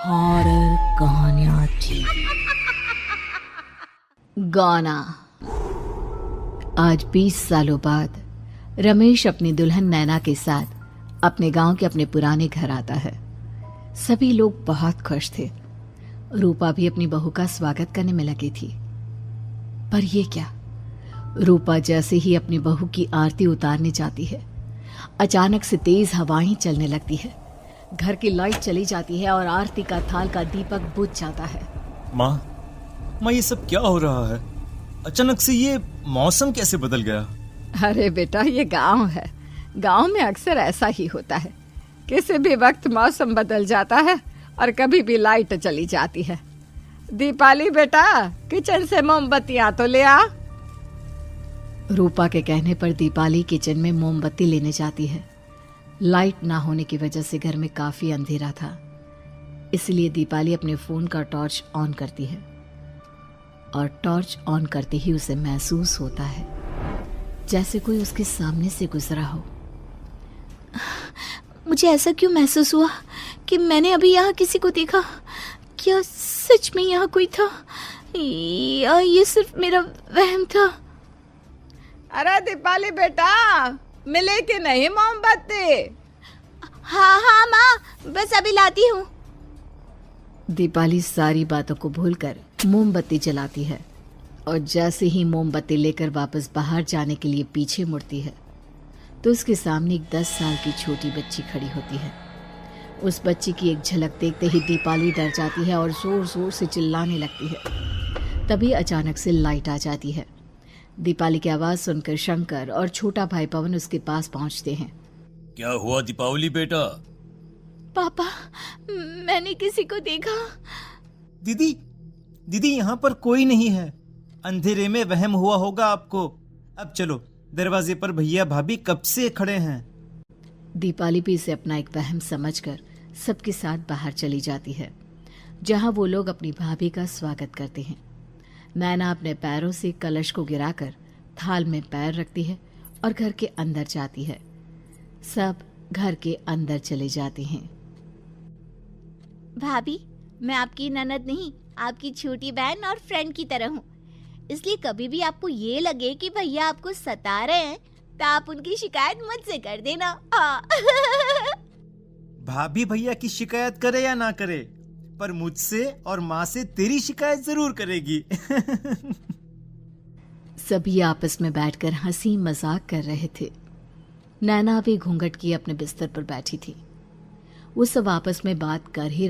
Horror कहानियाँ थी। गाना। आज 20 सालों बाद रमेश अपनी दुल्हन नैना के साथ अपने गांव के अपने पुराने घर आता है। सभी लोग बहुत खुश थे। रूपा भी अपनी बहू का स्वागत करने में लगी थी। पर ये क्या, रूपा जैसे ही अपनी बहू की आरती उतारने जाती है, अचानक से तेज हवाएं चलने लगती है। घर की लाइट चली जाती है और आरती का थाल का दीपक बुझ जाता है। माँ, ये सब क्या हो रहा है? अचानक से ये मौसम कैसे बदल गया? अरे बेटा, ये गांव है। गांव में अक्सर ऐसा ही होता है। किसी भी वक्त मौसम बदल जाता है और कभी भी लाइट चली जाती है। दीपाली बेटा, किचन से मोमबत्तियां तो ले आ। रूपा के कहने पर दीपाली किचन में मोमबत्ती लेने जाती है। लाइट ना होने की वजह से घर में काफी अंधेरा था, इसलिए दीपाली अपने फोन का टॉर्च ऑन करती है और टॉर्च ऑन करते ही उसे महसूस होता है जैसे कोई उसके सामने से गुजरा हो। मुझे ऐसा क्यों महसूस हुआ कि मैंने अभी यहाँ किसी को देखा? क्या सच में यहाँ कोई था या ये सिर्फ मेरा वहम था? अरे दीपाली बेटा, मिले कि नहीं मोमबत्ती? हाँ माँ, बस अभी लाती हूँ। दीपाली सारी बातों को भूलकर मोमबत्ती जलाती है और जैसे ही मोमबत्ती लेकर वापस बाहर जाने के लिए पीछे मुड़ती है तो उसके सामने एक 10 साल की छोटी बच्ची खड़ी होती है। उस बच्ची की एक झलक देखते ही दीपाली डर जाती है और जोर जोर से चिल्लाने लगती है। तभी अचानक से लाइट आ जाती है। दीपाली की आवाज सुनकर शंकर और छोटा भाई पवन उसके पास पहुंचते हैं। क्या हुआ दीपावली बेटा? पापा, मैंने किसी को देखा। दीदी यहाँ पर कोई नहीं है। अंधेरे में वहम हुआ होगा आपको। अब चलो, दरवाजे पर भैया भाभी कब से खड़े हैं। दीपाली भी इसे अपना एक वहम समझकर सबके साथ बाहर चली जाती है, जहां वो लोग अपनी भाभी का स्वागत करते हैं। नैना अपने पैरों से कलश को गिराकर थाल में पैर रखती है और घर के अंदर जाती है। सब घर के अंदर चले जाते हैं। भाभी, मैं आपकी ननद नहीं, आपकी छोटी बहन और फ्रेंड की तरह हूँ। इसलिए कभी भी आपको ये लगे कि भैया आपको सता रहे हैं तो आप उनकी शिकायत मुझसे कर देना। भाभी भैया की शिकायत करे या ना करे, पर मुझसे और माँ से तेरी शिकायत जरूर करेगी। सभी आपस में बैठकर हंसी मजाक कर रहे थे। नैना भी घूंघट किए अपने बिस्तर पर बैठी थी। वो सब आपस में बात कर ही